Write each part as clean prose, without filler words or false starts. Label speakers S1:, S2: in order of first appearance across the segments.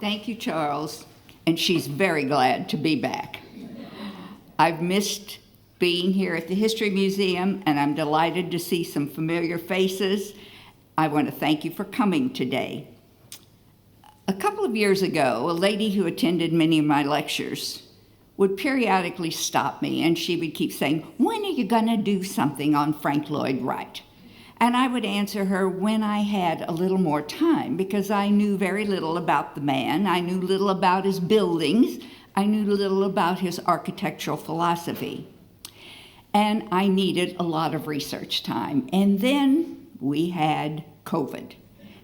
S1: Thank you, Charles. And she's very glad to be back. I've missed being here at the History Museum, and I'm delighted to see some familiar faces. I want to thank you for coming today. A couple of years ago, a lady who attended many of my lectures would periodically stop me, and she would keep saying, "When are you going to do something on Frank Lloyd Wright?" And I would answer her when I had a little more time, because I knew very little about the man. I knew little about his buildings. I knew little about his architectural philosophy. And I needed a lot of research time. And then we had COVID.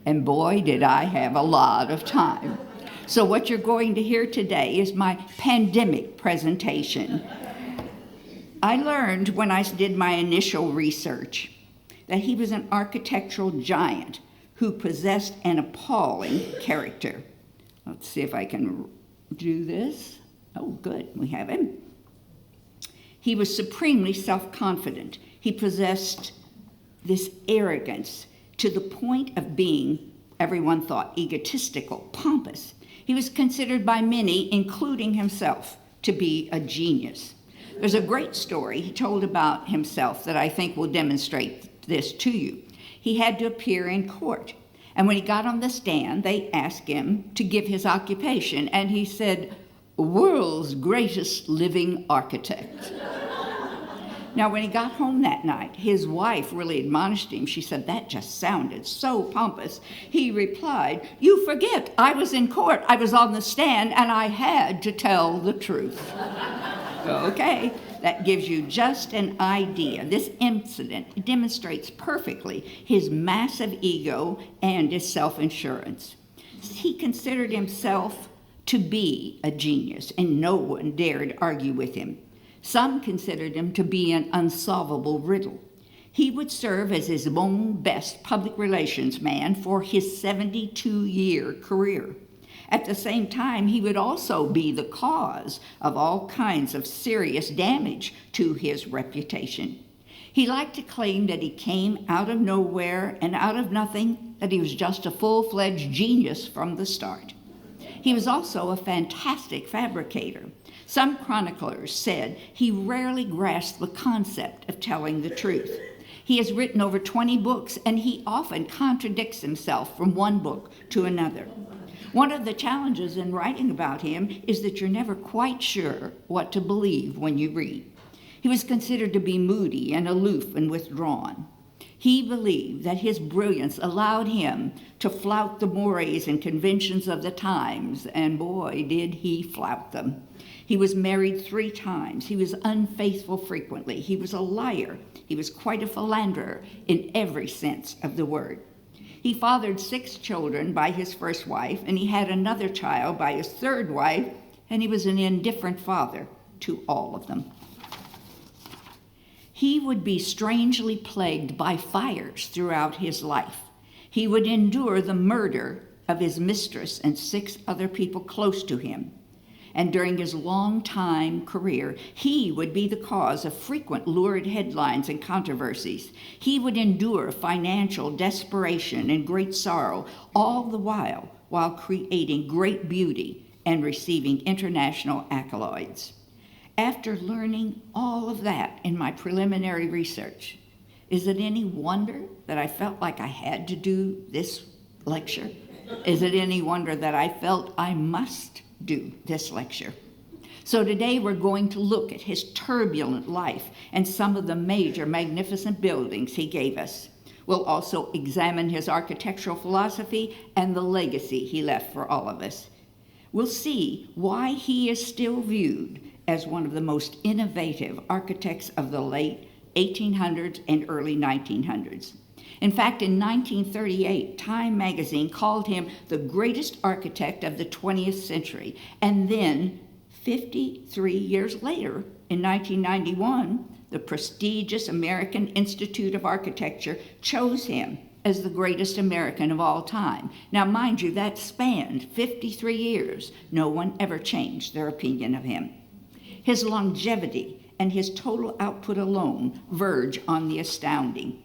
S1: And boy, did I have a lot of time. So what you're going to hear today is my pandemic presentation. I learned when I did my initial research that he was an architectural giant who possessed an appalling character. Let's see if I can do this. Oh, good, we have him. He was supremely self-confident. He possessed this arrogance to the point of being, everyone thought, egotistical, pompous. He was considered by many, including himself, to be a genius. There's a great story he told about himself that I think will demonstrate this to you. He had to appear in court. And when he got on the stand, they asked him to give his occupation. And he said, "World's greatest living architect." Now, when he got home that night, his wife really admonished him. She said, "That just sounded so pompous." He replied, "You forget, I was in court, I was on the stand, and I had to tell the truth." Okay, that gives you just an idea. This incident demonstrates perfectly his massive ego and his self-assurance. He considered himself to be a genius, and no one dared argue with him. Some considered him to be an unsolvable riddle. He would serve as his own best public relations man for his 72-year career. At the same time, he would also be the cause of all kinds of serious damage to his reputation. He liked to claim that he came out of nowhere and out of nothing, that he was just a full-fledged genius from the start. He was also a fantastic fabricator. Some chroniclers said he rarely grasped the concept of telling the truth. He has written over 20 books, and he often contradicts himself from one book to another. One of the challenges in writing about him is that you're never quite sure what to believe when you read. He was considered to be moody and aloof and withdrawn. He believed that his brilliance allowed him to flout the mores and conventions of the times, and boy, did he flout them. He was married 3 times. He was unfaithful frequently. He was a liar. He was quite a philanderer in every sense of the word. He fathered 6 children by his first wife, and he had another child by his third wife, and he was an indifferent father to all of them. He would be strangely plagued by fires throughout his life. He would endure the murder of his mistress and 6 other people close to him. And during his long-time career, he would be the cause of frequent lurid headlines and controversies. He would endure financial desperation and great sorrow, all the while creating great beauty and receiving international accolades. After learning all of that in my preliminary research, is it any wonder that I felt like I had to do this lecture? Is it any wonder that I felt I must do this lecture? So today we're going to look at his turbulent life and some of the major magnificent buildings he gave us. We'll also examine his architectural philosophy and the legacy he left for all of us. We'll see why he is still viewed as one of the most innovative architects of the late 1800s and early 1900s. In fact, in 1938, Time magazine called him the greatest architect of the 20th century. And then 53 years later, in 1991, the prestigious American Institute of Architecture chose him as the greatest American of all time. Now, mind you, that spanned 53 years. No one ever changed their opinion of him. His longevity and his total output alone verge on the astounding.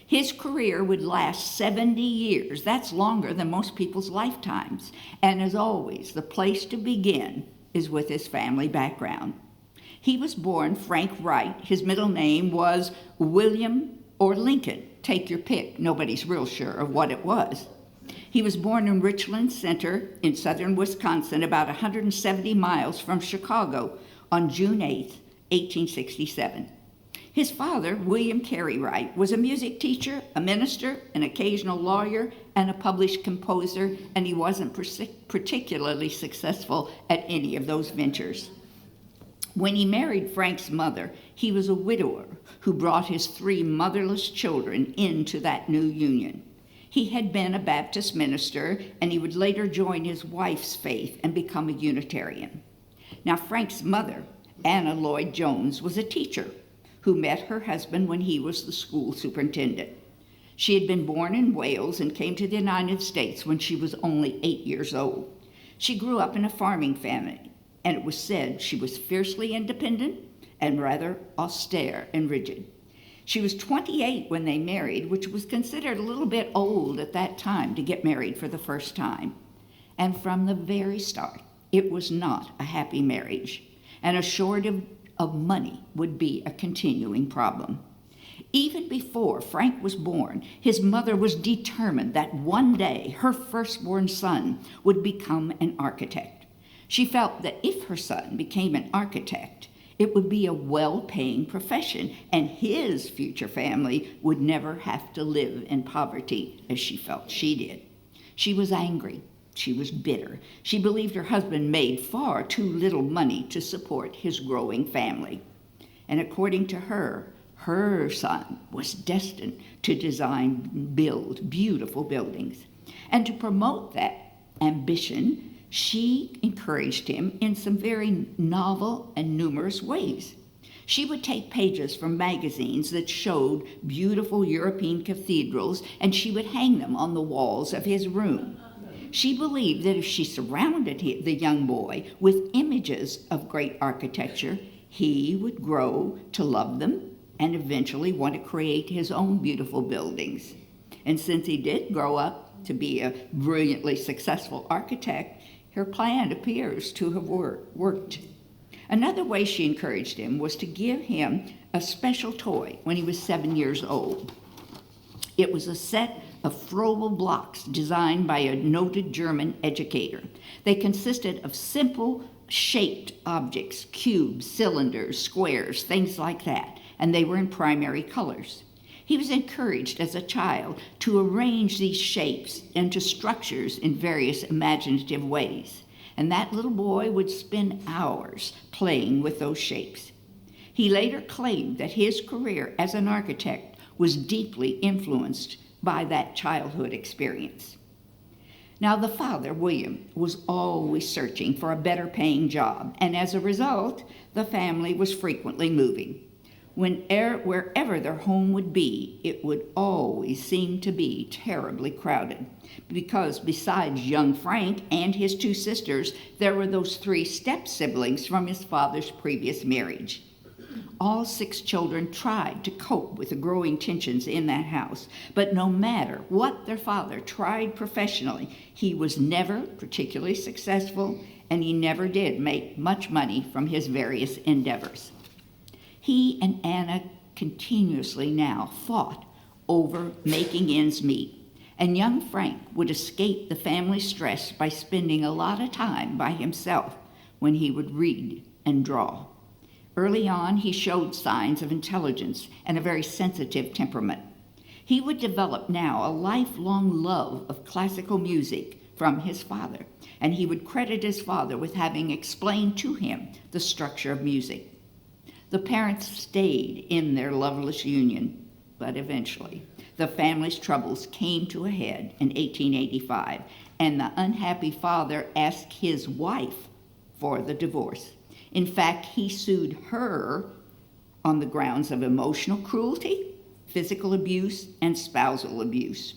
S1: His career would last 70 years. That's longer than most people's lifetimes. And as always, the place to begin is with his family background. He was born Frank Wright. His middle name was William or Lincoln. Take your pick. Nobody's real sure of what it was. He was born in Richland Center in southern Wisconsin, about 170 miles from Chicago, on June 8, 1867. His father, William Carey Wright, was a music teacher, a minister, an occasional lawyer, and a published composer, and he wasn't particularly successful at any of those ventures. When he married Frank's mother, he was a widower who brought his 3 motherless children into that new union. He had been a Baptist minister, and he would later join his wife's faith and become a Unitarian. Now, Frank's mother, Anna Lloyd Jones, was a teacher who met her husband when he was the school superintendent. She had been born in Wales and came to the United States when she was only 8 years old. She grew up in a farming family, and it was said she was fiercely independent and rather austere and rigid. She was 28 when they married, which was considered a little bit old at that time to get married for the first time. And from the very start, it was not a happy marriage, and a shortage of money would be a continuing problem. Even before Frank was born, his mother was determined that one day her firstborn son would become an architect. She felt that if her son became an architect, it would be a well-paying profession, and his future family would never have to live in poverty as she felt she did. She was angry. She was bitter. She believed her husband made far too little money to support his growing family. And according to her son was destined to design and build beautiful buildings. And to promote that ambition, she encouraged him in some very novel and numerous ways. She would take pages from magazines that showed beautiful European cathedrals, and she would hang them on the walls of his room. She believed that if she surrounded the young boy with images of great architecture, he would grow to love them and eventually want to create his own beautiful buildings. And since he did grow up to be a brilliantly successful architect, her plan appears to have worked. Another way she encouraged him was to give him a special toy when he was 7 years old. It was a set of Froebel blocks designed by a noted German educator. They consisted of simple shaped objects, cubes, cylinders, squares, things like that, and they were in primary colors. He was encouraged as a child to arrange these shapes into structures in various imaginative ways, and that little boy would spend hours playing with those shapes. He later claimed that his career as an architect was deeply influenced by that childhood experience. Now, the father, William, was always searching for a better paying job, and as a result, the family was frequently moving. Wherever their home would be, it would always seem to be terribly crowded, because besides young Frank and his 2 sisters, there were those 3 step-siblings from his father's previous marriage. All 6 children tried to cope with the growing tensions in that house, but no matter what their father tried professionally, he was never particularly successful, and he never did make much money from his various endeavors. He and Anna continuously now fought over making ends meet, and young Frank would escape the family stress by spending a lot of time by himself when he would read and draw. Early on, he showed signs of intelligence and a very sensitive temperament. He would develop now a lifelong love of classical music from his father, and he would credit his father with having explained to him the structure of music. The parents stayed in their loveless union, but eventually the family's troubles came to a head in 1885, and the unhappy father asked his wife for the divorce. In fact, he sued her on the grounds of emotional cruelty, physical abuse, and spousal abuse.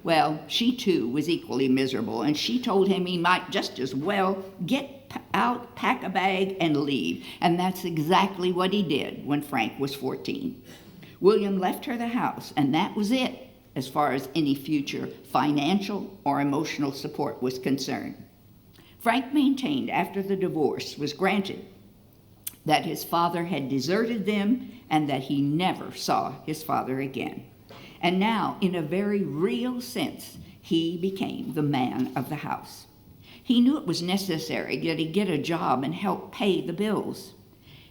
S1: Well, she too was equally miserable, and she told him he might just as well get out, pack a bag, and leave. And that's exactly what he did when Frank was 14. William left her the house, and that was it as far as any future financial or emotional support was concerned. Frank maintained after the divorce was granted that his father had deserted them and that he never saw his father again. And now, in a very real sense, he became the man of the house. He knew it was necessary that he get a job and help pay the bills.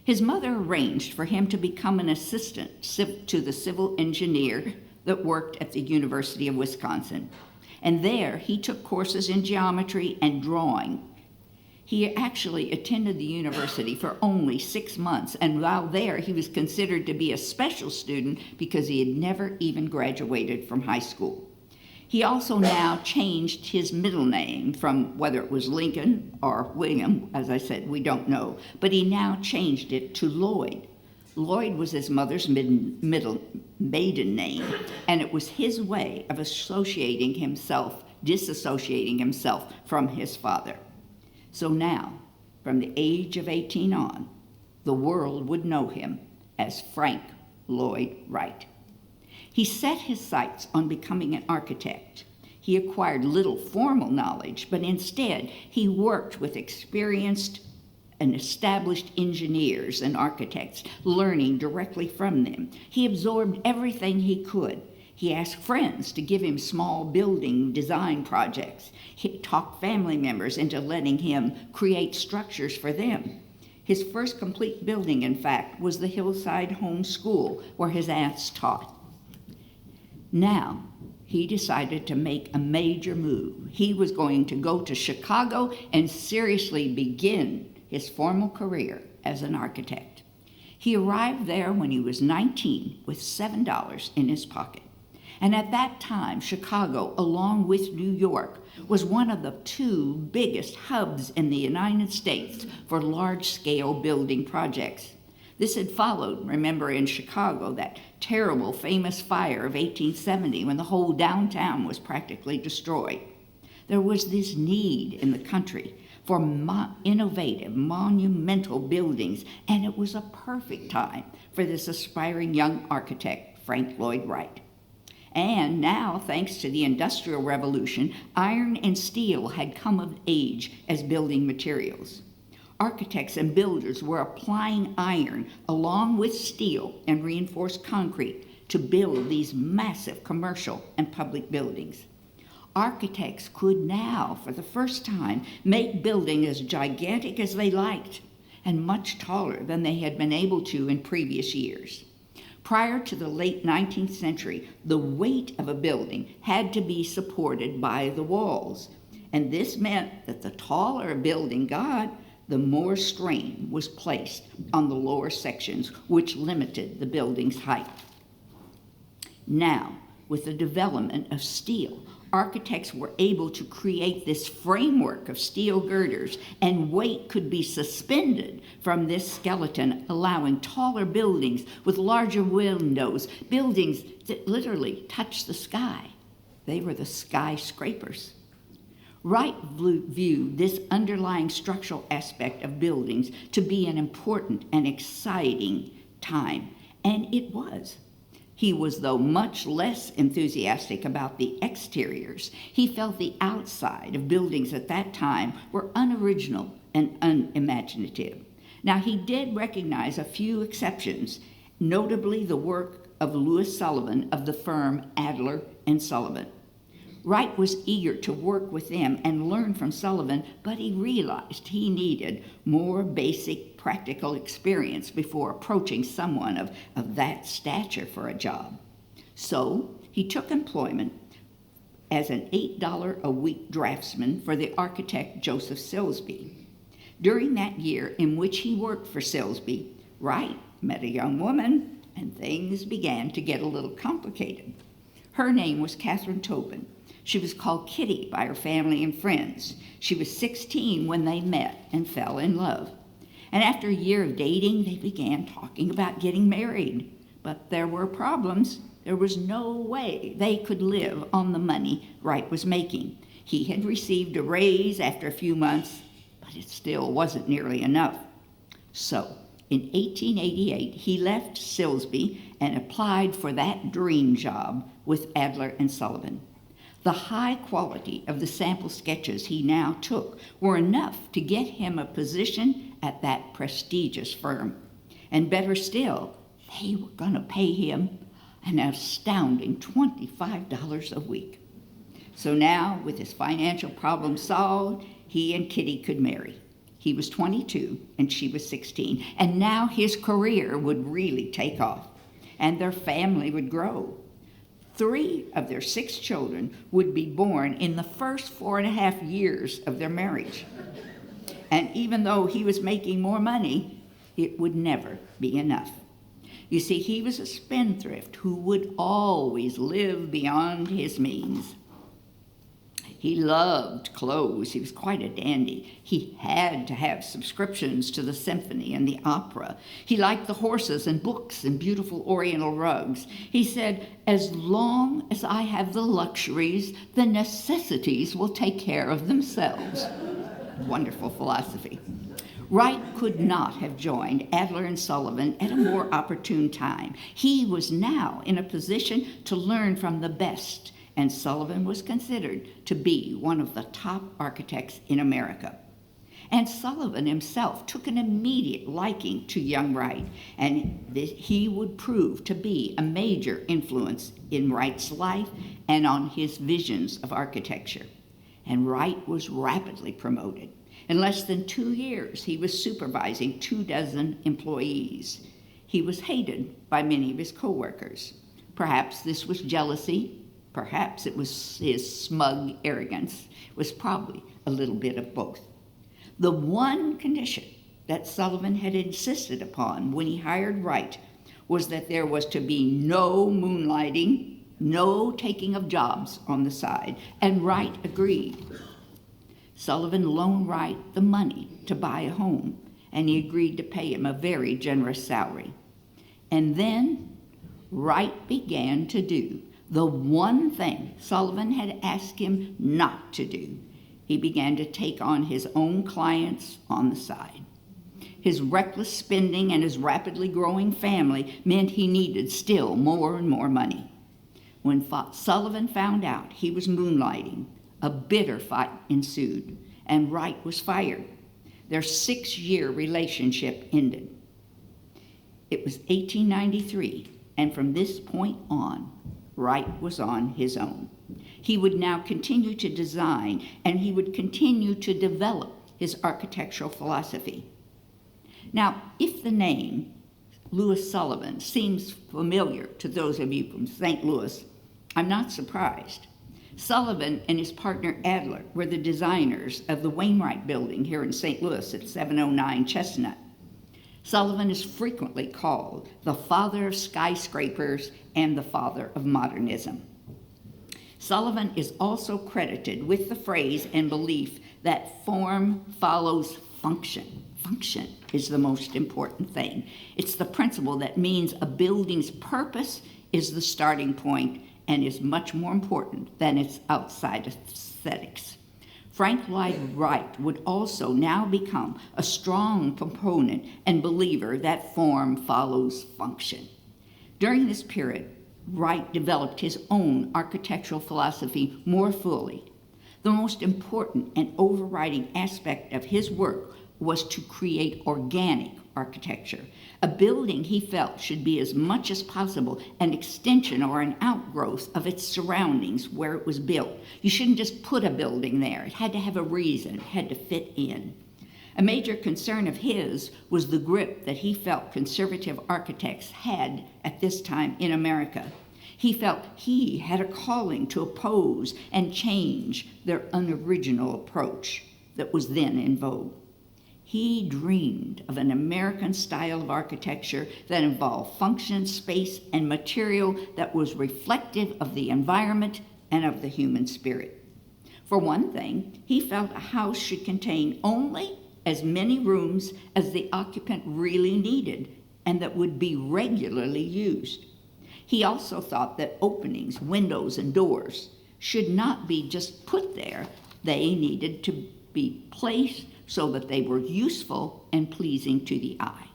S1: His mother arranged for him to become an assistant to the civil engineer that worked at the University of Wisconsin. And there he took courses in geometry and drawing. He actually attended the university for only 6 months, and while there he was considered to be a special student because he had never even graduated from high school. He also now changed his middle name from whether it was Lincoln or William, as I said, we don't know, but he now changed it to Lloyd. Lloyd was his mother's maiden name, and it was his way of disassociating himself from his father. So now, from the age of 18 on, the world would know him as Frank Lloyd Wright. He set his sights on becoming an architect. He acquired little formal knowledge, but instead he worked with experienced and established engineers and architects, learning directly from them. He absorbed everything he could. He asked friends to give him small building design projects. He talked family members into letting him create structures for them. His first complete building, in fact, was the Hillside Home School, where his aunts taught. Now, he decided to make a major move. He was going to go to Chicago and seriously begin his formal career as an architect. He arrived there when he was 19 with $7 in his pocket. And at that time, Chicago, along with New York, was one of the 2 biggest hubs in the United States for large-scale building projects. This had followed, remember, in Chicago, that terrible famous fire of 1870 when the whole downtown was practically destroyed. There was this need in the country for innovative, monumental buildings, and it was a perfect time for this aspiring young architect, Frank Lloyd Wright. And now, thanks to the Industrial Revolution, iron and steel had come of age as building materials. Architects and builders were applying iron along with steel and reinforced concrete to build these massive commercial and public buildings. Architects could now, for the first time, make buildings as gigantic as they liked and much taller than they had been able to in previous years. Prior to the late 19th century, the weight of a building had to be supported by the walls, and this meant that the taller a building got, the more strain was placed on the lower sections, which limited the building's height. Now, with the development of steel, architects were able to create this framework of steel girders, and weight could be suspended from this skeleton, allowing taller buildings with larger windows, buildings that literally touched the sky. They were the skyscrapers. Wright viewed this underlying structural aspect of buildings to be an important and exciting time, and it was. He was, though, much less enthusiastic about the exteriors. He felt the outside of buildings at that time were unoriginal and unimaginative. Now, he did recognize a few exceptions, notably the work of Louis Sullivan of the firm Adler and Sullivan. Wright was eager to work with them and learn from Sullivan, but he realized he needed more basic practical experience before approaching someone of that stature for a job. So he took employment as an $8 a week draftsman for the architect Joseph Silsby. During that year in which he worked for Silsby, Wright met a young woman, and things began to get a little complicated. Her name was Catherine Tobin. She was called Kitty by her family and friends. She was 16 when they met and fell in love. And after a year of dating, they began talking about getting married. But there were problems. There was no way they could live on the money Wright was making. He had received a raise after a few months, but it still wasn't nearly enough. So In 1888, he left Silsby and applied for that dream job with Adler and Sullivan. The high quality of the sample sketches he now took were enough to get him a position at that prestigious firm. And better still, they were going to pay him an astounding $25 a week. So now, with his financial problem solved, he and Kitty could marry. He was 22 and she was 16, and now his career would really take off, and their family would grow. 3 of their 6 children would be born in the first 4.5 years of their marriage. And even though he was making more money, it would never be enough. You see, he was a spendthrift who would always live beyond his means. He loved clothes. He was quite a dandy. He had to have subscriptions to the symphony and the opera. He liked the horses and books and beautiful oriental rugs. He said, "As long as I have the luxuries, the necessities will take care of themselves." Wonderful philosophy. Wright could not have joined Adler and Sullivan at a more opportune time. He was now in a position to learn from the best, and Sullivan was considered to be one of the top architects in America. And Sullivan himself took an immediate liking to young Wright, and he would prove to be a major influence in Wright's life and on his visions of architecture. And Wright was rapidly promoted. In less than 2 years, he was supervising 24 employees. He was hated by many of his co-workers. Perhaps this was jealousy. Perhaps it was his smug arrogance. It was probably a little bit of both. The one condition that Sullivan had insisted upon when he hired Wright was that there was to be no moonlighting, no taking of jobs on the side, and Wright agreed. Sullivan loaned Wright the money to buy a home, and he agreed to pay him a very generous salary. And then Wright began to do the one thing Sullivan had asked him not to do. He began to take on his own clients on the side. His reckless spending and his rapidly growing family meant he needed still more and more money. When Sullivan found out he was moonlighting, a bitter fight ensued, and Wright was fired. Their 6-year relationship ended. It was 1893, and from this point on, Wright was on his own. He would now continue to design, and he would continue to develop his architectural philosophy. Now, if the name Louis Sullivan seems familiar to those of you from St. Louis, I'm not surprised. Sullivan and his partner Adler were the designers of the Wainwright Building here in St. Louis at 709 Chestnut. Sullivan is frequently called the father of skyscrapers and the father of modernism. Sullivan is also credited with the phrase and belief that form follows function. Function is the most important thing. It's the principle that means a building's purpose is the starting point and is much more important than its outside aesthetics. Frank Lloyd Wright would also now become a strong proponent and believer that form follows function. During this period, Wright developed his own architectural philosophy more fully. The most important and overriding aspect of his work was to create organic architecture. A building, he felt, should be as much as possible an extension or an outgrowth of its surroundings where it was built. You shouldn't just put a building there. It had to have a reason. It had to fit in. A major concern of his was the grip that he felt conservative architects had at this time in America. He felt he had a calling to oppose and change their unoriginal approach that was then in vogue. He dreamed of an American style of architecture that involved function, space, and material that was reflective of the environment and of the human spirit. For one thing, he felt a house should contain only as many rooms as the occupant really needed and that would be regularly used. He also thought that openings, windows, and doors should not be just put there. They needed to be placed so that they were useful and pleasing to the eye.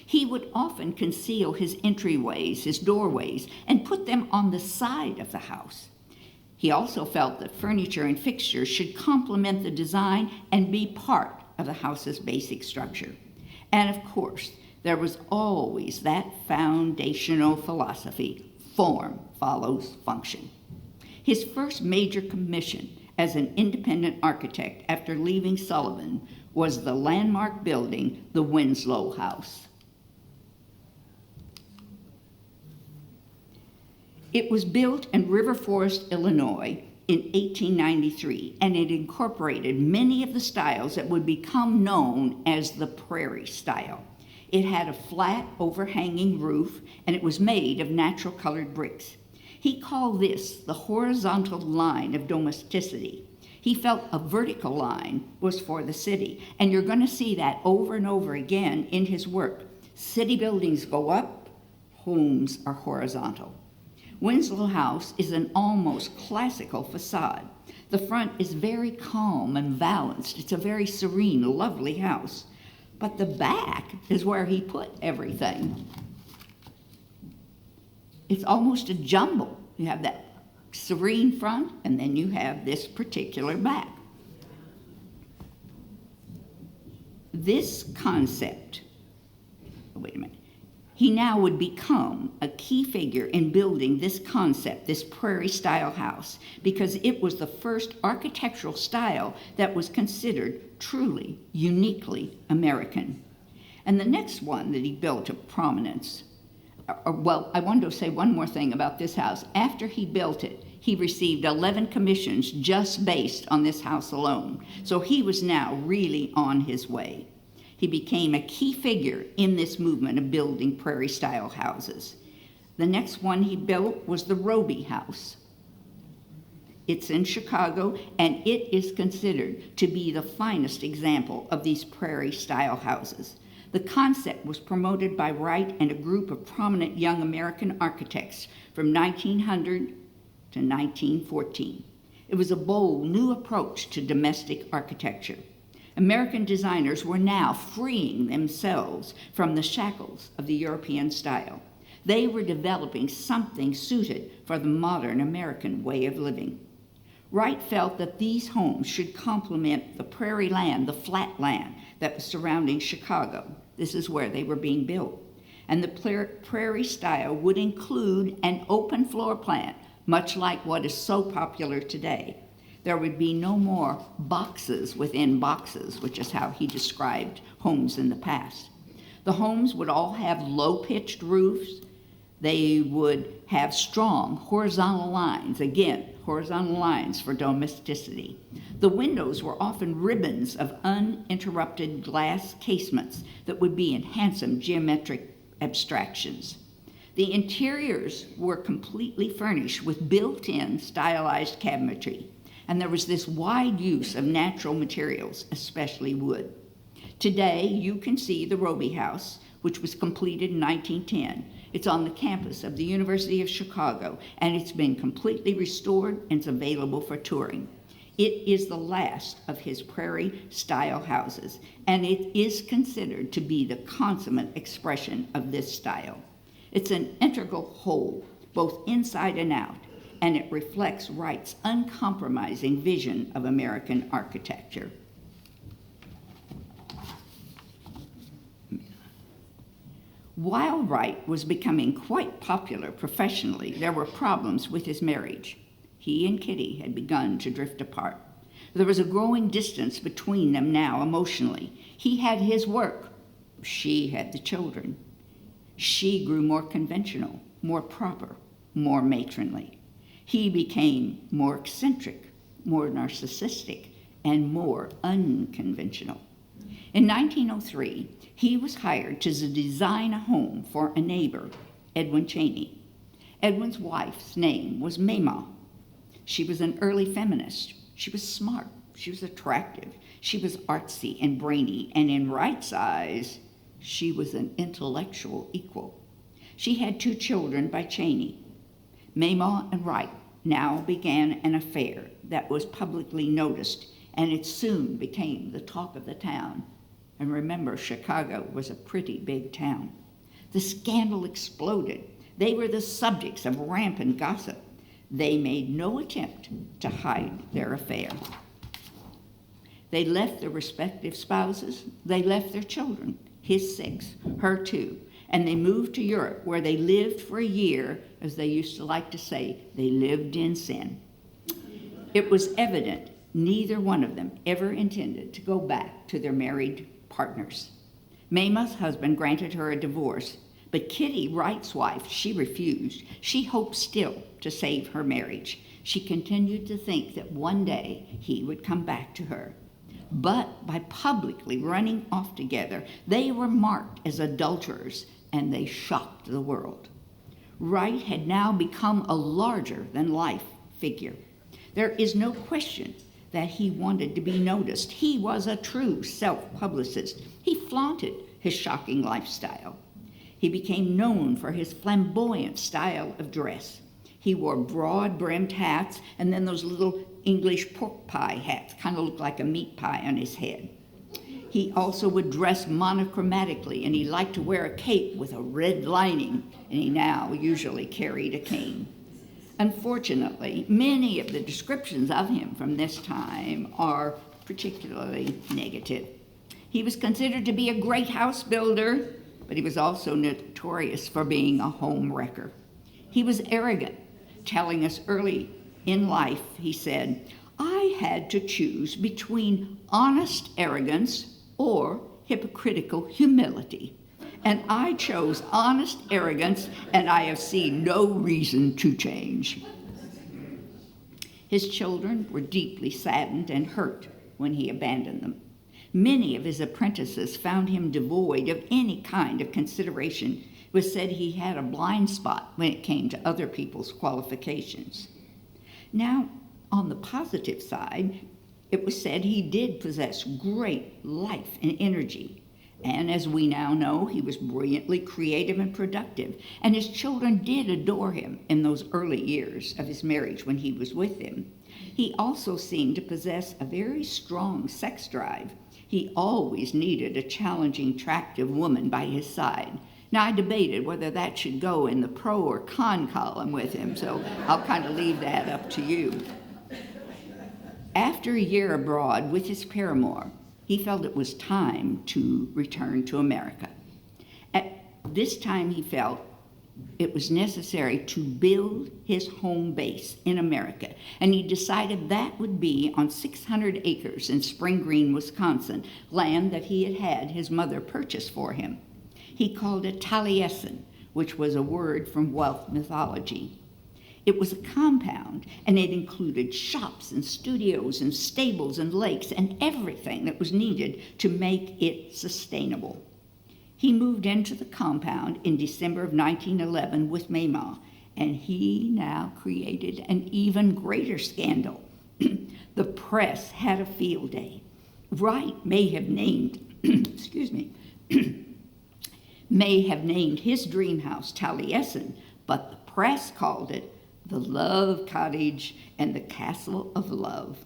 S1: He would often conceal his entryways, his doorways, and put them on the side of the house. He also felt that furniture and fixtures should complement the design and be part of the house's basic structure. And of course, there was always that foundational philosophy: form follows function. His first major commission as an independent architect after leaving Sullivan was the landmark building, the Winslow House. It was built in River Forest, Illinois in 1893, and it incorporated many of the styles that would become known as the Prairie style. It had a flat, overhanging roof, and it was made of natural colored bricks. He called this the horizontal line of domesticity. He felt a vertical line was for the city, and you're going to see that over and over again in his work. City buildings go up, homes are horizontal. Winslow House is an almost classical facade. The front is very calm and balanced. It's a very serene, lovely house. But the back is where he put everything. It's almost a jumble. You have that serene front, and then you have this particular back. This concept, wait a minute, he now would become a key figure in building this concept, this prairie-style house, because it was the first architectural style that was considered truly, uniquely American. And the next one that he built of prominence, well, I wanted to say one more thing about this house. After he built it, he received 11 commissions just based on this house alone. So he was now really on his way. He became a key figure in this movement of building prairie-style houses. The next one he built was the Roby House. It's in Chicago, and it is considered to be the finest example of these prairie-style houses. The concept was promoted by Wright and a group of prominent young American architects from 1900 to 1914. It was a bold, new approach to domestic architecture. American designers were now freeing themselves from the shackles of the European style. They were developing something suited for the modern American way of living. Wright felt that these homes should complement the prairie land, the flat land that was surrounding Chicago. This is where they were being built. And the prairie style would include an open floor plan, much like what is so popular today. There would be no more boxes within boxes, which is how he described homes in the past. The homes would all have low-pitched roofs. They would have strong horizontal lines, again, horizontal lines for domesticity. The windows were often ribbons of uninterrupted glass casements that would be in handsome geometric abstractions. The interiors were completely furnished with built-in stylized cabinetry, and there was this wide use of natural materials, especially wood. Today, you can see the Roby House, which was completed in 1910. It's on the campus of the University of Chicago, and it's been completely restored and it's available for touring. It is the last of his prairie-style houses, and it is considered to be the consummate expression of this style. It's an integral whole, both inside and out, and it reflects Wright's uncompromising vision of American architecture. While Wright was becoming quite popular professionally, there were problems with his marriage. He and Kitty had begun to drift apart. There was a growing distance between them now emotionally. He had his work. She had the children. She grew more conventional, more proper, more matronly. He became more eccentric, more narcissistic, and more unconventional. In 1903, he was hired to design a home for a neighbor, Edwin Cheney. Edwin's wife's name was Mama. She was an early feminist. She was smart. She was attractive. She was artsy and brainy, and in Wright's eyes, she was an intellectual equal. She had 2 children by Cheney. Mama and Wright now began an affair that was publicly noticed, and it soon became the talk of the town. And remember, Chicago was a pretty big town. The scandal exploded. They were the subjects of rampant gossip. They made no attempt to hide their affair. They left their respective spouses. They left their children, his 6, her 2, and they moved to Europe, where they lived for a year, as they used to like to say, they lived in sin. It was evident neither one of them ever intended to go back to their married partners. Mama's husband granted her a divorce, but Kitty, Wright's wife, she refused. She hoped still to save her marriage. She continued to think that one day he would come back to her. But by publicly running off together, they were marked as adulterers, and they shocked the world. Wright had now become a larger-than-life figure. There is no question that he wanted to be noticed. He was a true self-publicist. He flaunted his shocking lifestyle. He became known for his flamboyant style of dress. He wore broad-brimmed hats and then those little English pork pie hats, kind of looked like a meat pie on his head. He also would dress monochromatically, and he liked to wear a cape with a red lining, and he now usually carried a cane. Unfortunately, many of the descriptions of him from this time are particularly negative. He was considered to be a great house builder, but he was also notorious for being a home wrecker. He was arrogant, telling us early in life, he said, "I had to choose between honest arrogance or hypocritical humility. And I chose honest arrogance, and I have seen no reason to change." His children were deeply saddened and hurt when he abandoned them. Many of his apprentices found him devoid of any kind of consideration. It was said he had a blind spot when it came to other people's qualifications. Now, on the positive side, it was said he did possess great life and energy. And as we now know, he was brilliantly creative and productive. And his children did adore him in those early years of his marriage when he was with them. He also seemed to possess a very strong sex drive. He always needed a challenging, attractive woman by his side. Now, I debated whether that should go in the pro or con column with him, so I'll kind of leave that up to you. After a year abroad with his paramour, he felt it was time to return to America. At this time, he felt it was necessary to build his home base in America, and he decided that would be on 600 acres in Spring Green, Wisconsin, land that he had had his mother purchase for him. He called it Taliesin, which was a word from Welsh mythology. It was a compound, and it included shops and studios and stables and lakes and everything that was needed to make it sustainable. He moved into the compound in December of 1911 with Mama, and he now created an even greater scandal. The press had a field day. Wright may have named, may have named his dream house Taliesin, but the press called it the Love Cottage and the Castle of Love.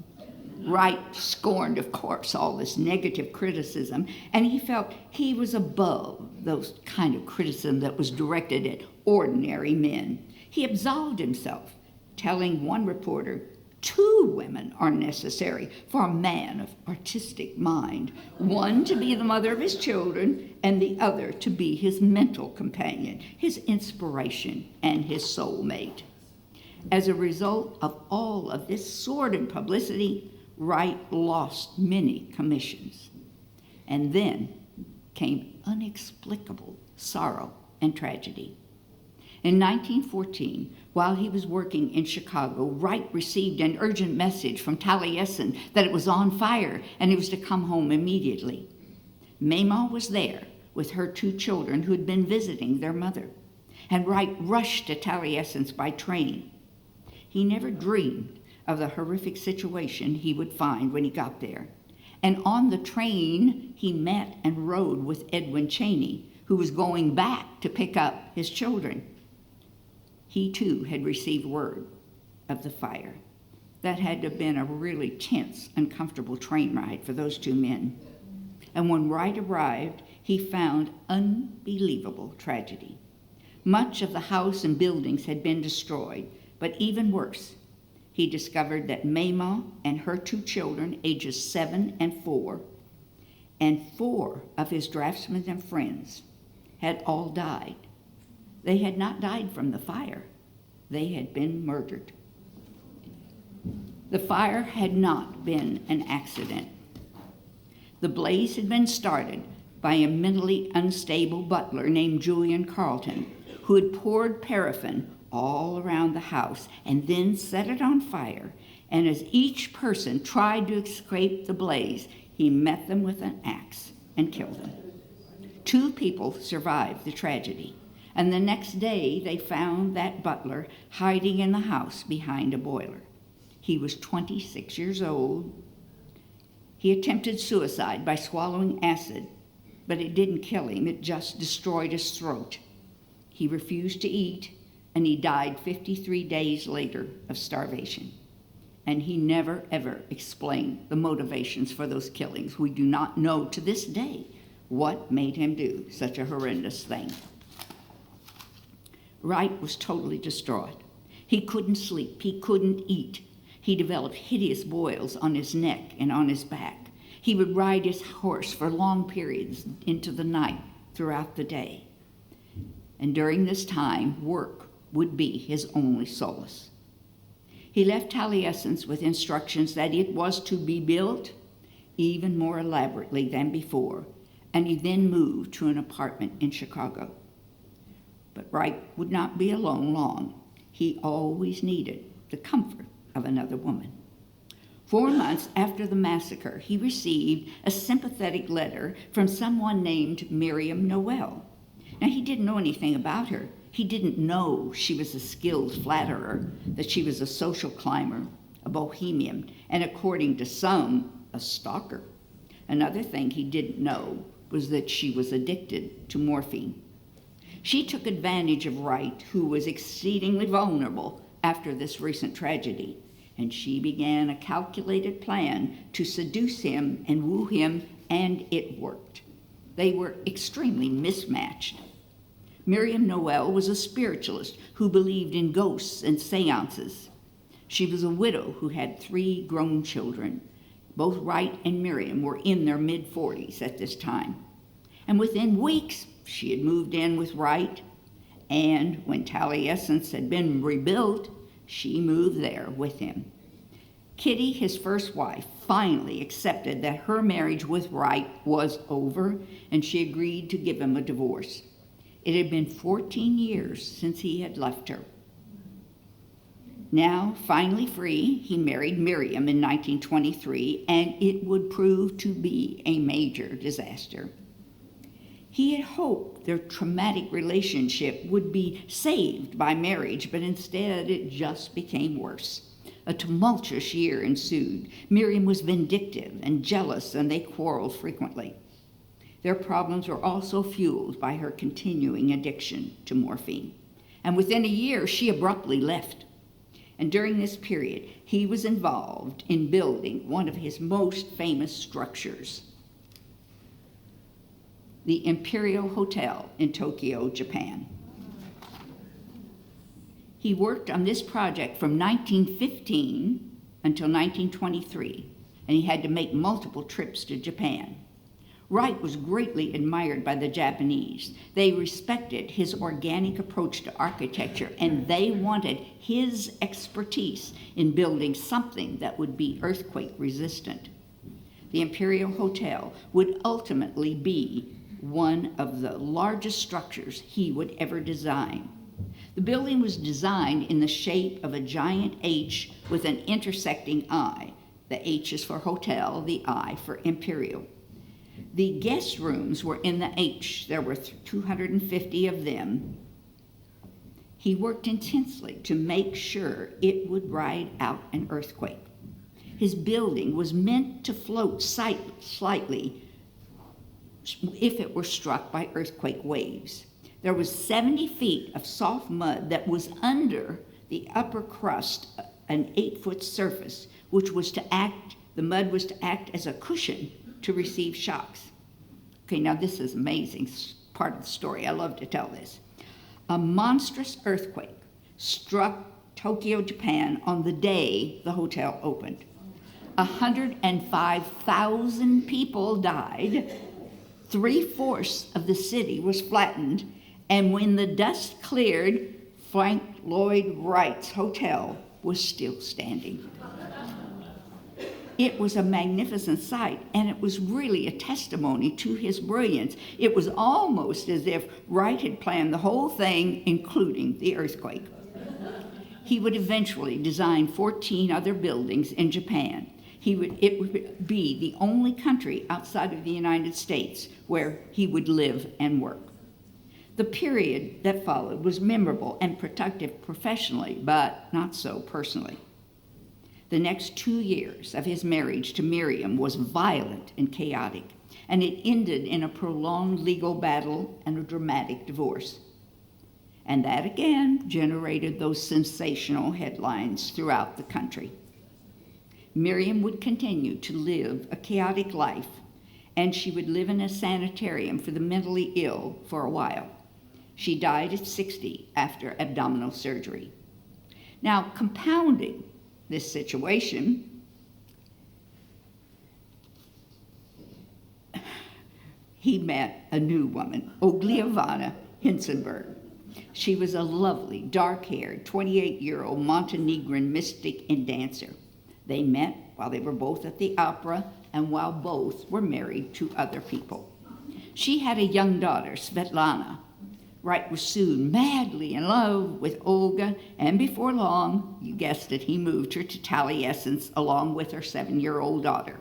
S1: Wright scorned, of course, all this negative criticism, and he felt he was above those kind of criticism that was directed at ordinary men. He absolved himself, telling one reporter, "2 women are necessary for a man of artistic mind, one to be the mother of his children, and the other to be his mental companion, his inspiration, and his soulmate." As a result of all of this sordid publicity, Wright lost many commissions. And then came unexplicable sorrow and tragedy. In 1914, while he was working in Chicago, Wright received an urgent message from Taliesin that it was on fire and he was to come home immediately. Mama was there with her 2 children who had been visiting their mother, and Wright rushed to Taliesin's by train. He never dreamed of the horrific situation he would find when he got there. And on the train, he met and rode with Edwin Cheney, who was going back to pick up his children. He, too, had received word of the fire. That had to have been a really tense, uncomfortable train ride for those 2 men. and when Wright arrived, he found unbelievable tragedy. Much of the house and buildings had been destroyed, but even worse, he discovered that Mama and her 2 children, ages 7 and 4, and 4 of his draftsmen and friends had all died. They had not died from the fire. They had been murdered. The fire had not been an accident. The blaze had been started by a mentally unstable butler named Julian Carlton, who had poured paraffin all around the house and then set it on fire. And as each person tried to escape the blaze, he met them with an axe and killed them. 2 people survived the tragedy, and the next day they found that butler hiding in the house behind a boiler. He was 26 years old. He attempted suicide by swallowing acid, but it didn't kill him, it just destroyed his throat. He refused to eat, and he died 53 days later of starvation. And he never, ever explained the motivations for those killings. We do not know to this day what made him do such a horrendous thing. Wright was totally distraught. He couldn't sleep. He couldn't eat. He developed hideous boils on his neck and on his back. He would ride his horse for long periods into the night throughout the day. And during this time, work would be his only solace. He left Taliesin's with instructions that it was to be built even more elaborately than before, and he then moved to an apartment in Chicago. But Wright would not be alone long. He always needed the comfort of another woman. 4 months after the massacre, he received a sympathetic letter from someone named Miriam Noel. Now, he didn't know anything about her. He didn't know she was a skilled flatterer, that she was a social climber, a bohemian, and according to some, a stalker. Another thing he didn't know was that she was addicted to morphine. She took advantage of Wright, who was exceedingly vulnerable after this recent tragedy, and she began a calculated plan to seduce him and woo him, and it worked. They were extremely mismatched. Miriam Noel was a spiritualist who believed in ghosts and seances. She was a widow who had 3 grown children. Both Wright and Miriam were in their mid-40s at this time. And within weeks, she had moved in with Wright, and when Taliesin's had been rebuilt, she moved there with him. Kitty, his first wife, finally accepted that her marriage with Wright was over, and she agreed to give him a divorce. It had been 14 years since he had left her. Now, finally free, he married Miriam in 1923, and it would prove to be a major disaster. He had hoped their traumatic relationship would be saved by marriage, but instead it just became worse. A tumultuous year ensued. Miriam was vindictive and jealous, and they quarreled frequently. Their problems were also fueled by her continuing addiction to morphine. And within a year, she abruptly left. And during this period, he was involved in building one of his most famous structures, the Imperial Hotel in Tokyo, Japan. He worked on this project from 1915 until 1923, and he had to make multiple trips to Japan. Wright was greatly admired by the Japanese. They respected his organic approach to architecture, and they wanted his expertise in building something that would be earthquake resistant. The Imperial Hotel would ultimately be one of the largest structures he would ever design. The building was designed in the shape of a giant H with an intersecting I. The H is for hotel, the I for imperial. The guest rooms were in the H. There were 250 of them. He worked intensely to make sure it would ride out an earthquake. His building was meant to float slightly if it were struck by earthquake waves. There was 70 feet of soft mud that was under the upper crust, an 8-foot surface, which was to act, the mud was to act as a cushion to receive shocks. Okay, now this is amazing part of the story. I love to tell this. A monstrous earthquake struck Tokyo, Japan on the day the hotel opened. 105,000 people died. 3/4 of the city was flattened. And when the dust cleared, Frank Lloyd Wright's hotel was still standing. It was a magnificent sight, and it was really a testimony to his brilliance. It was almost as if Wright had planned the whole thing, including the earthquake. He would eventually design 14 other buildings in Japan. It would be the only country outside of the United States where he would live and work. The period that followed was memorable and productive professionally, but not so personally. The next 2 years of his marriage to Miriam was violent and chaotic, and it ended in a prolonged legal battle and a dramatic divorce. And that again generated those sensational headlines throughout the country. Miriam would continue to live a chaotic life, and she would live in a sanitarium for the mentally ill for a while. She died at 60 after abdominal surgery. Now, compounding this situation, he met a new woman, Ogliavana Hinsenberg. She was a lovely, dark-haired, 28-year-old Montenegrin mystic and dancer. They met while they were both at the opera and while both were married to other people. She had a young daughter, Svetlana. Wright was soon madly in love with Olga, and before long, you guessed it, he moved her to Taliesin along with her 7-year-old daughter.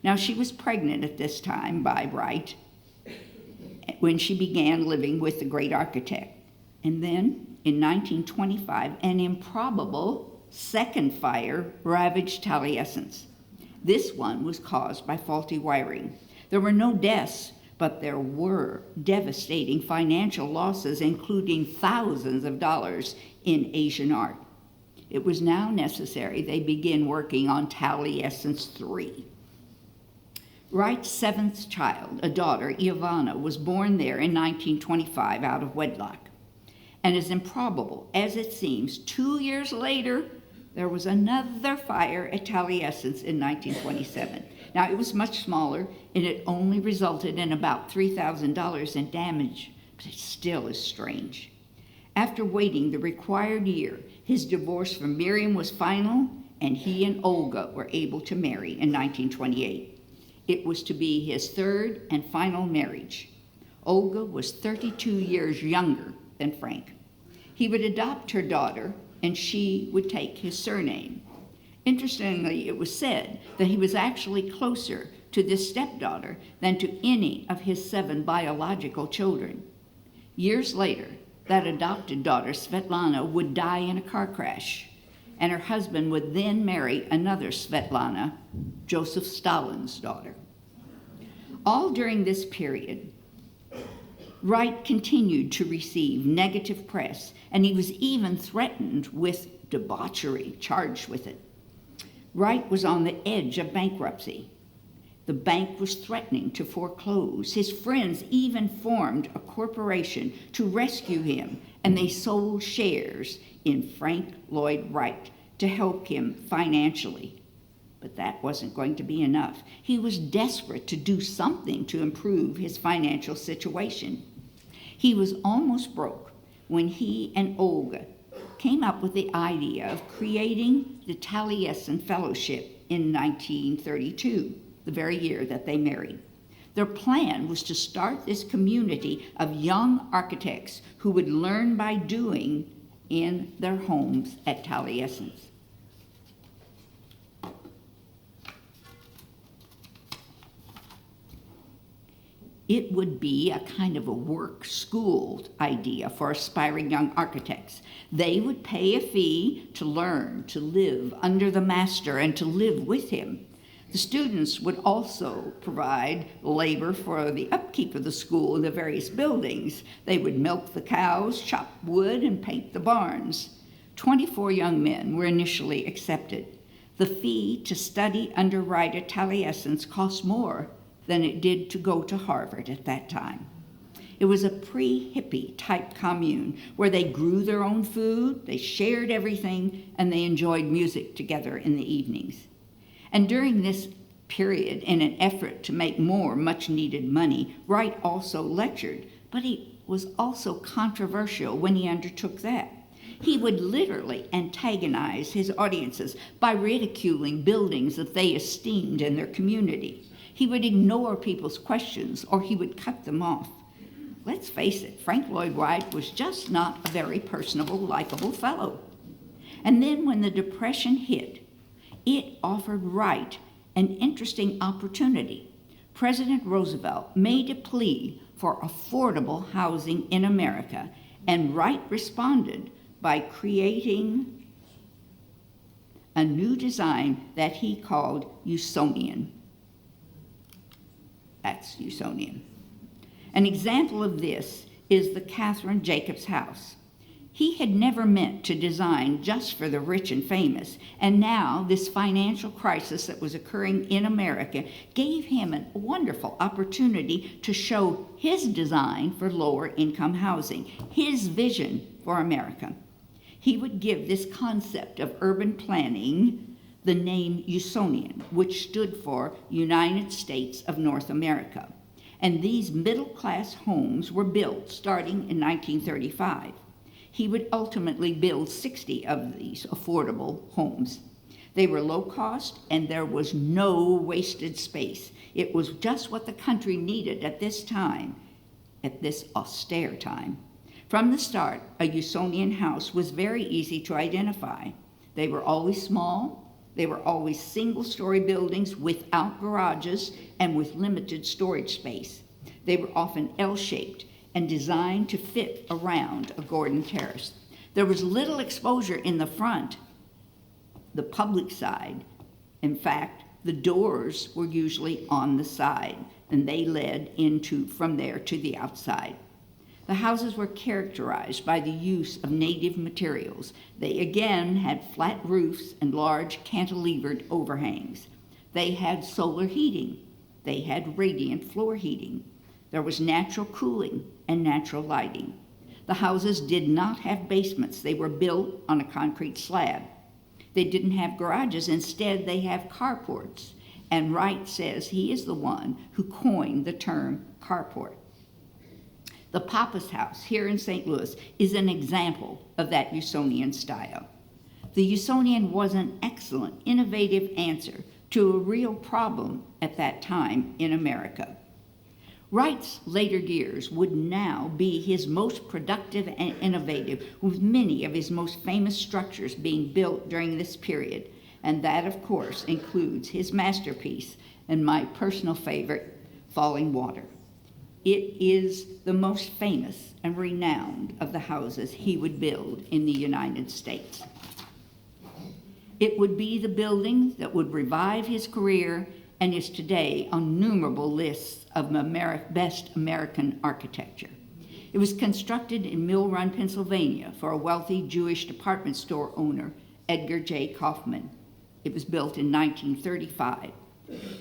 S1: Now, she was pregnant at this time by Wright when she began living with the great architect. And then, in 1925, an improbable second fire ravaged Taliesin. This one was caused by faulty wiring. There were no deaths, but there were devastating financial losses, including thousands of dollars in Asian art. It was now necessary they begin working on Taliesin 3. Wright's 7th child, a daughter, Ivana, was born there in 1925 out of wedlock. And as improbable as it seems, 2 years later, there was another fire at Taliesin in 1927. Now, it was much smaller, and it only resulted in about $3,000 in damage, but it still is strange. After waiting the required year, his divorce from Miriam was final, and he and Olga were able to marry in 1928. It was to be his third and final marriage. Olga was 32 years younger than Frank. He would adopt her daughter, and she would take his surname. Interestingly, it was said that he was actually closer to this stepdaughter than to any of his 7 biological children. Years later, that adopted daughter, Svetlana, would die in a car crash, and her husband would then marry another Svetlana, Joseph Stalin's daughter. All during this period, Wright continued to receive negative press, and he was even threatened with debauchery, charged with it. Wright was on the edge of bankruptcy. The bank was threatening to foreclose. His friends even formed a corporation to rescue him, and they sold shares in Frank Lloyd Wright to help him financially. But that wasn't going to be enough. He was desperate to do something to improve his financial situation. He was almost broke when he and Olga came up with the idea of creating the Taliesin Fellowship in 1932, the very year that they married. Their plan was to start this community of young architects who would learn by doing in their homes at Taliesin. It would be a kind of a work school idea for aspiring young architects. They would pay a fee to learn to live under the master and to live with him. The students would also provide labor for the upkeep of the school and the various buildings. They would milk the cows, chop wood, and paint the barns. 24 young men were initially accepted. The fee to study under Wright at Taliesin cost more than it did to go to Harvard at that time. It was a pre-hippie type commune where they grew their own food, they shared everything, and they enjoyed music together in the evenings. And during this period, in an effort to make more much-needed money, Wright also lectured, but he was also controversial when he undertook that. He would literally antagonize his audiences by ridiculing buildings that they esteemed in their community. He would ignore people's questions, or he would cut them off. Let's face it, Frank Lloyd Wright was just not a very personable, likable fellow. And then when the Depression hit, it offered Wright an interesting opportunity. President Roosevelt made a plea for affordable housing in America, and Wright responded by creating a new design that he called Usonian. That's Usonian. An example of this is the Catherine Jacobs House. He had never meant to design just for the rich and famous, and now this financial crisis that was occurring in America gave him a wonderful opportunity to show his design for lower income housing, his vision for America. He would give this concept of urban planning the name Usonian, which stood for United States of North America. And these middle-class homes were built starting in 1935. He would ultimately build 60 of these affordable homes. They were low cost, and there was no wasted space. It was just what the country needed at this time, at this austere time. From the start, a Usonian house was very easy to identify. They were always small. They were always single-story buildings without garages and with limited storage space. They were often L-shaped and designed to fit around a Gordon terrace. There was little exposure in the front, the public side. In fact, the doors were usually on the side, and they led from there to the outside. The houses were characterized by the use of native materials. They again had flat roofs and large cantilevered overhangs. They had solar heating. They had radiant floor heating. There was natural cooling and natural lighting. The houses did not have basements. They were built on a concrete slab. They didn't have garages. Instead, they have carports. And Wright says he is the one who coined the term carport. The Pappas House here in St. Louis is an example of that Usonian style. The Usonian was an excellent, innovative answer to a real problem at that time in America. Wright's later years would now be his most productive and innovative, with many of his most famous structures being built during this period, and that, of course, includes his masterpiece and my personal favorite, Falling Water. It is the most famous and renowned of the houses he would build in the United States. It would be the building that would revive his career and is today on numerable lists of best American architecture. It was constructed in Mill Run, Pennsylvania, for a wealthy Jewish department store owner, Edgar J. Kaufman. It was built in 1935.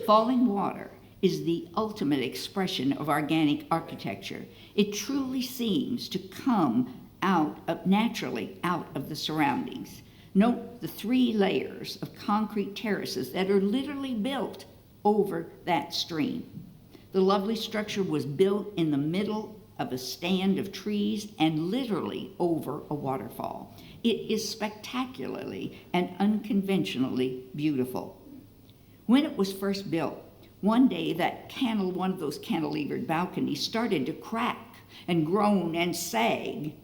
S1: Falling Water is the ultimate expression of organic architecture. It truly seems to come naturally out of the surroundings. Note the 3 layers of concrete terraces that are literally built over that stream. The lovely structure was built in the middle of a stand of trees and literally over a waterfall. It is spectacularly and unconventionally beautiful. When it was first built, one day one of those cantilevered balconies started to crack and groan and sag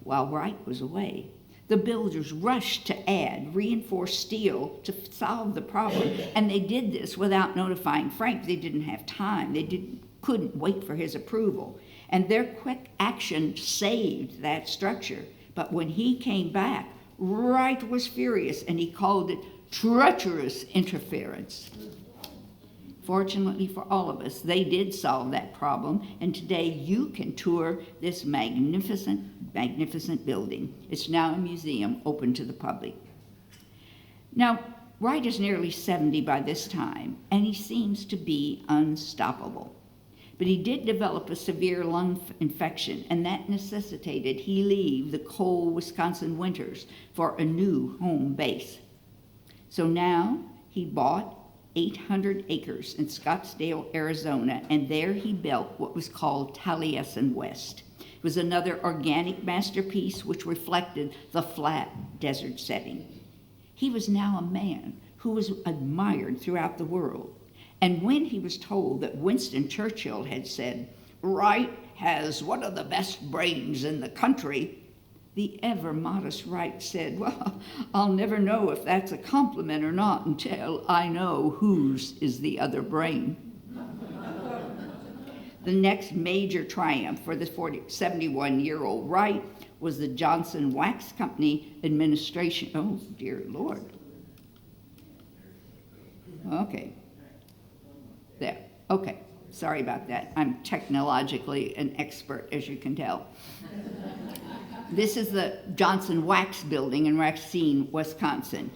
S1: while Wright was away. The builders rushed to add reinforced steel to solve the problem, and they did this without notifying Frank. They didn't have time. They couldn't wait for his approval. And their quick action saved that structure. But when he came back, Wright was furious, and he called it treacherous interference. Fortunately for all of us, they did solve that problem, and today you can tour this magnificent building. It's now a museum open to the public. Now, Wright is nearly 70 by this time, and he seems to be unstoppable. But he did develop a severe lung infection, and that necessitated he leave the cold Wisconsin winters for a new home base. So now he bought 800 acres in Scottsdale, Arizona, and there he built what was called Taliesin West. It was another organic masterpiece which reflected the flat desert setting. He was now a man who was admired throughout the world. And when he was told that Winston Churchill had said, "Wright has one of the best brains in the country," the ever-modest Wright said, "Well, I'll never know if that's a compliment or not until I know whose is the other brain." The next major triumph for the 71-year-old Wright was the Johnson Wax Company administration. Oh, dear Lord. Okay. There. Okay. Sorry about that. I'm technologically an expert, as you can tell. This is the Johnson Wax Building in Racine, Wisconsin.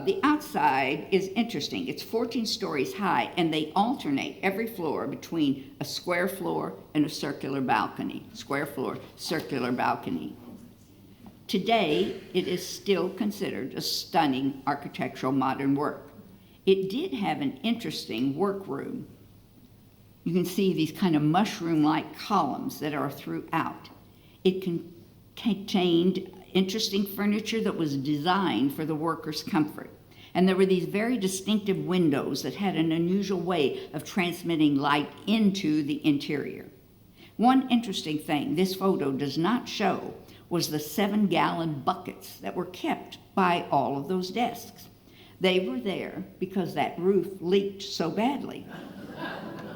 S1: The outside is interesting. It's 14 stories high, and they alternate every floor between a square floor and a circular balcony. Square floor, circular balcony. Today, it is still considered a stunning architectural modern work. It did have an interesting workroom. You can see these kind of mushroom-like columns that are throughout. It contained interesting furniture that was designed for the workers' comfort. And there were these very distinctive windows that had an unusual way of transmitting light into the interior. One interesting thing this photo does not show was the 7-gallon buckets that were kept by all of those desks. They were there because that roof leaked so badly.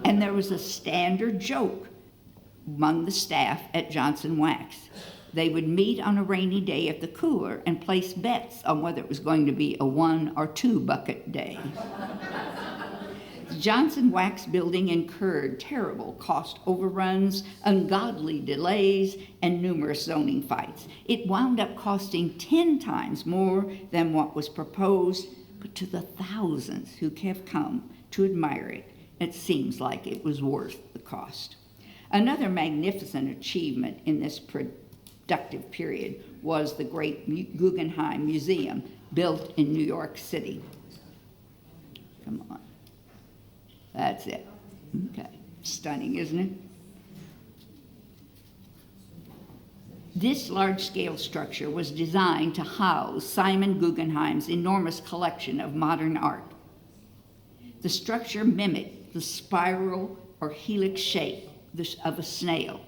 S1: And there was a standard joke among the staff at Johnson Wax. They would meet on a rainy day at the cooler and place bets on whether it was going to be a 1 or 2 bucket day. The Johnson Wax Building incurred terrible cost overruns, ungodly delays, and numerous zoning fights. It wound up costing 10 times more than what was proposed, but to the thousands who have come to admire it, it seems like it was worth the cost. Another magnificent achievement in this productive period was the great Guggenheim Museum built in New York City. Come on. That's it. Okay. Stunning, isn't it? This large-scale structure was designed to house Simon Guggenheim's enormous collection of modern art. The structure mimicked the spiral or helix shape of a snail.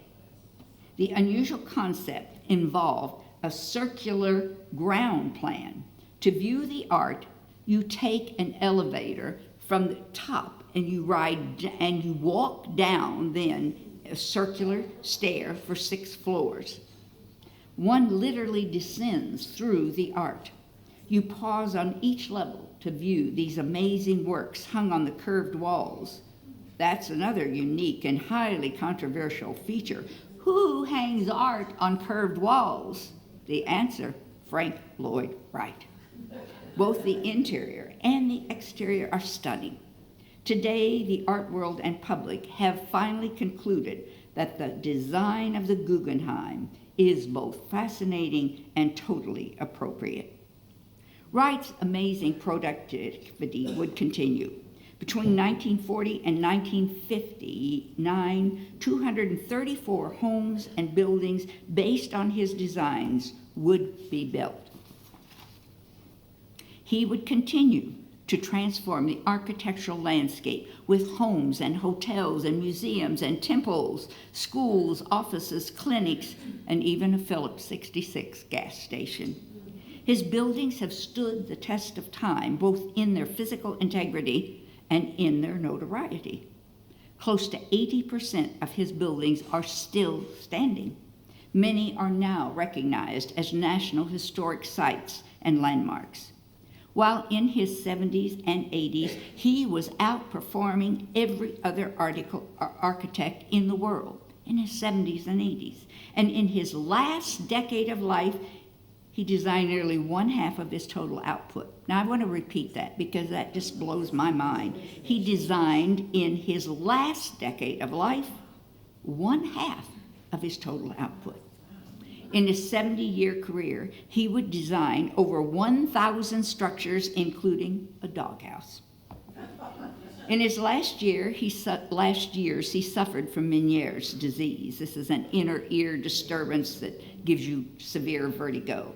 S1: The unusual concept involved a circular ground plan. To view the art, you take an elevator from the top and you walk down then a circular stair for 6 floors. One literally descends through the art. You pause on each level to view these amazing works hung on the curved walls. That's another unique and highly controversial feature. Who hangs art on curved walls? The answer, Frank Lloyd Wright. Both the interior and the exterior are stunning. Today, the art world and public have finally concluded that the design of the Guggenheim is both fascinating and totally appropriate. Wright's amazing productivity would continue. Between 1940 and 1959, 234 homes and buildings based on his designs would be built. He would continue to transform the architectural landscape with homes and hotels and museums and temples, schools, offices, clinics, and even a Phillips 66 gas station. His buildings have stood the test of time, both in their physical integrity and in their notoriety. Close to 80% of his buildings are still standing. Many are now recognized as National Historic Sites and landmarks. While in his 70s and 80s, he was outperforming every other architect in the world in his 70s and 80s. And in his last decade of life, he designed nearly 1/2 of his total output. Now, I want to repeat that because that just blows my mind. He designed in his last decade of life 1/2 of his total output. In his 70-year career, he would design over 1,000 structures, including a doghouse. In his last years, he suffered from Meniere's disease. This is an inner ear disturbance that gives you severe vertigo.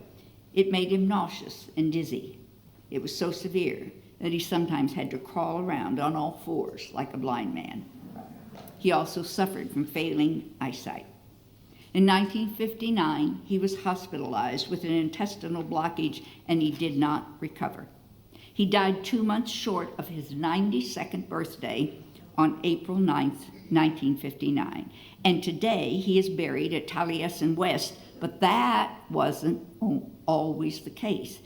S1: It made him nauseous and dizzy. It was so severe that he sometimes had to crawl around on all fours like a blind man. He also suffered from failing eyesight. In 1959, he was hospitalized with an intestinal blockage, and he did not recover. He died 2 months short of his 92nd birthday on April 9th, 1959. And today he is buried at Taliesin West, but that wasn't always the case.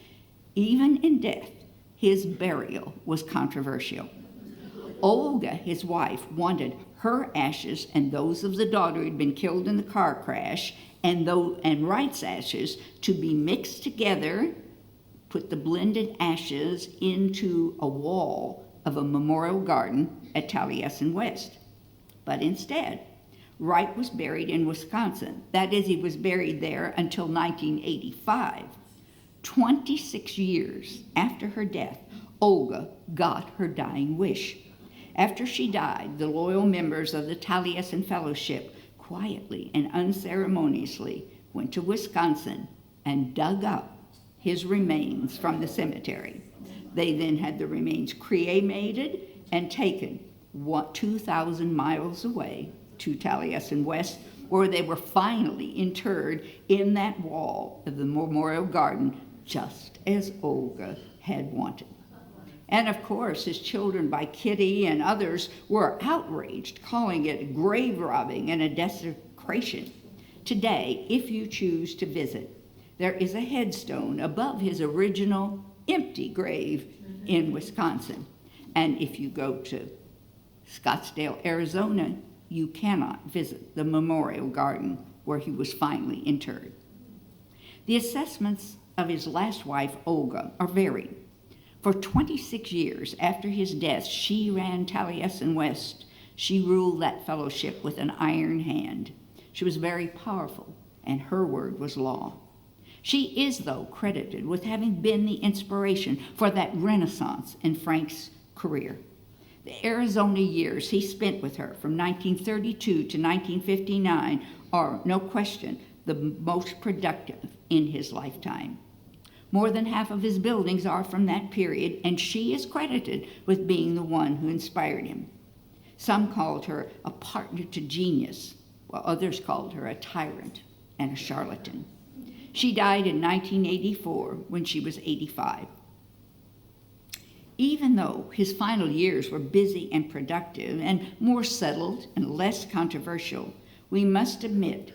S1: Even in death, his burial was controversial. Olga, his wife, wanted her ashes and those of the daughter who had been killed in the car crash and Wright's ashes to be mixed together, put the blended ashes into a wall of a memorial garden at Taliesin West. But instead, Wright was buried in Wisconsin. That is, he was buried there until 1985. 26 years after her death, Olga got her dying wish. After she died, the loyal members of the Taliesin Fellowship quietly and unceremoniously went to Wisconsin and dug up his remains from the cemetery. They then had the remains cremated and taken 2,000 miles away to Taliesin West, where they were finally interred in that wall of the memorial garden, just as Olga had wanted. And of course, his children by Kitty and others were outraged, calling it grave robbing and a desecration. Today, if you choose to visit, there is a headstone above his original empty grave in Wisconsin. And if you go to Scottsdale, Arizona, you cannot visit the memorial garden where he was finally interred. The assessments of his last wife, Olga, are varied. For 26 years after his death, she ran Taliesin West. She ruled that fellowship with an iron hand. She was very powerful, and her word was law. She is, though, credited with having been the inspiration for that renaissance in Frank's career. The Arizona years he spent with her from 1932 to 1959 are, no question, the most productive in his lifetime. More than half of his buildings are from that period, and she is credited with being the one who inspired him. Some called her a partner to genius, while others called her a tyrant and a charlatan. She died in 1984 when she was 85. Even though his final years were busy and productive and more settled and less controversial, we must admit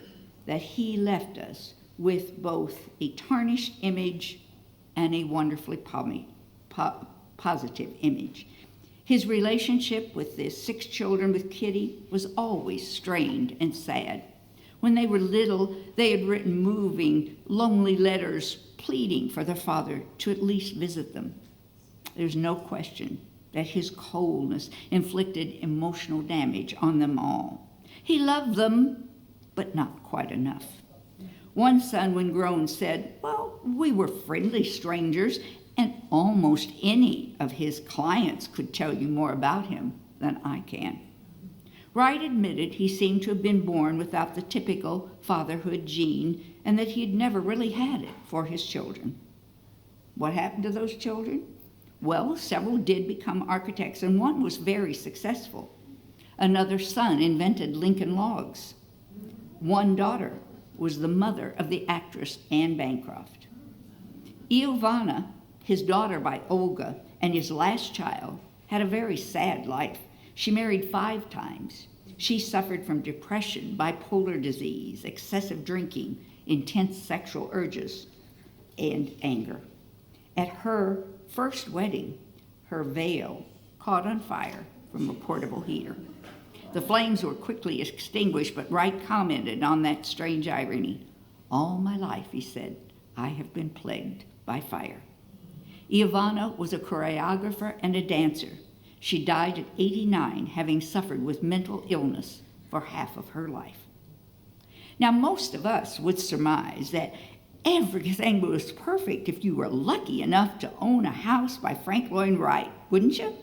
S1: that he left us with both a tarnished image and a wonderfully positive image. His relationship with the 6 children with Kitty was always strained and sad. When they were little, they had written moving, lonely letters pleading for their father to at least visit them. There's no question that his coldness inflicted emotional damage on them all. He loved them, but not quite enough. One son, when grown, said, "Well, we were friendly strangers, and almost any of his clients could tell you more about him than I can." Wright admitted he seemed to have been born without the typical fatherhood gene and that he had never really had it for his children. What happened to those children? Well, several did become architects, and one was very successful. Another son invented Lincoln Logs. One daughter was the mother of the actress Anne Bancroft. Iovana, his daughter by Olga, and his last child, had a very sad life. She married 5 times. She suffered from depression, bipolar disease, excessive drinking, intense sexual urges, and anger. At her first wedding, her veil caught on fire from a portable heater. The flames were quickly extinguished, but Wright commented on that strange irony. "All my life," he said, I have been plagued by fire. Ivana was a choreographer and a dancer. She died at 89, having suffered with mental illness for half of her life. Now, most of us would surmise that everything was perfect if you were lucky enough to own a house by Frank Lloyd Wright, wouldn't you?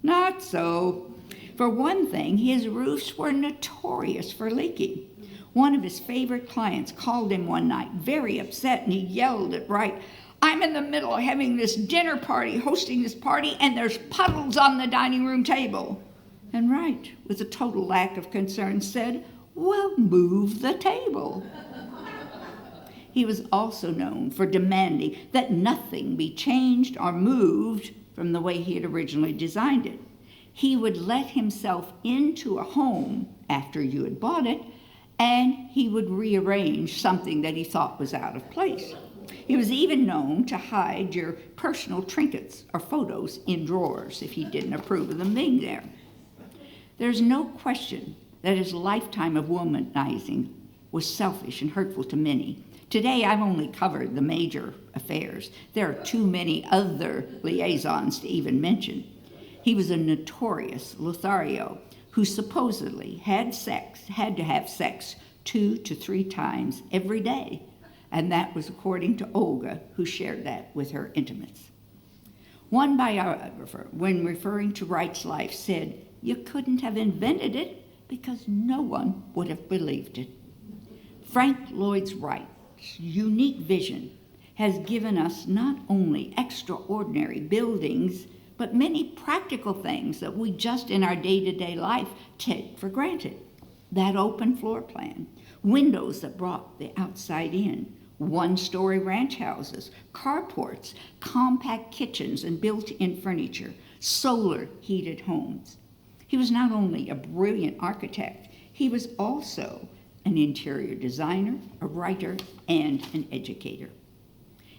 S1: Not so. For one thing, his roofs were notorious for leaking. One of his favorite clients called him one night, very upset, and he yelled at Wright, "I'm in the middle of having this dinner party, hosting this party, and there's puddles on the dining room table." And Wright, with a total lack of concern, said, "Well, move the table." He was also known for demanding that nothing be changed or moved from the way he had originally designed it. He would let himself into a home after you had bought it, and he would rearrange something that he thought was out of place. He was even known to hide your personal trinkets or photos in drawers if he didn't approve of them being there. There's no question that his lifetime of womanizing was selfish and hurtful to many. Today, I've only covered the major affairs. There are too many other liaisons to even mention. He was a notorious Lothario who supposedly had to have sex 2 to 3 times every day. And that was according to Olga, who shared that with her intimates. One biographer, when referring to Wright's life, said, "You couldn't have invented it because no one would have believed it." Frank Lloyd Wright's unique vision has given us not only extraordinary buildings, but many practical things that we just in our day-to-day life take for granted. That open floor plan, windows that brought the outside in, one-story ranch houses, carports, compact kitchens and built-in furniture, solar-heated homes. He was not only a brilliant architect, he was also an interior designer, a writer, and an educator.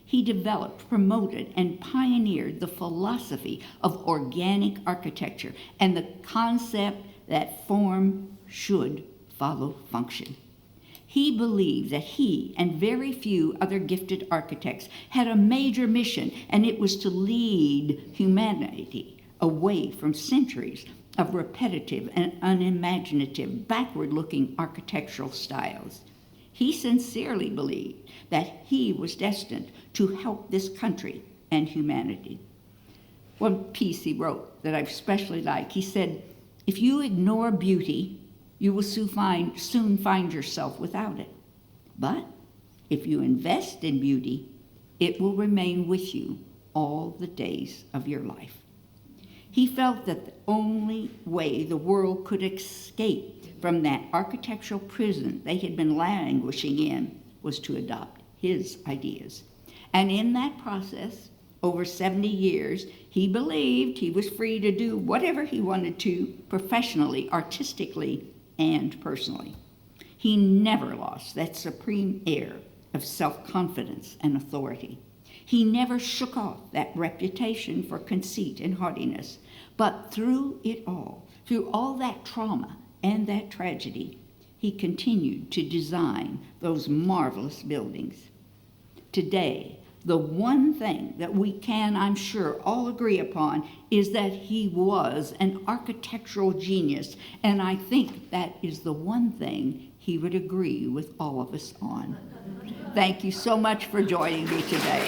S1: He developed, promoted, and pioneered the philosophy of organic architecture and the concept that form should follow function. He believed that he and very few other gifted architects had a major mission, and it was to lead humanity away from centuries of repetitive and unimaginative, backward-looking architectural styles. He sincerely believed that he was destined to help this country and humanity. One piece he wrote that I especially like, he said, "If you ignore beauty, you will soon find yourself without it. But if you invest in beauty, it will remain with you all the days of your life." He felt that the only way the world could escape from that architectural prison they had been languishing in was to adopt his ideas. And in that process, over 70 years, he believed he was free to do whatever he wanted to professionally, artistically, and personally. He never lost that supreme air of self-confidence and authority. He never shook off that reputation for conceit and haughtiness. But through it all, through all that trauma and that tragedy, he continued to design those marvelous buildings. Today, the one thing that we can, I'm sure, all agree upon is that he was an architectural genius, and I think that is the one thing he would agree with all of us on. Thank you so much for joining me today.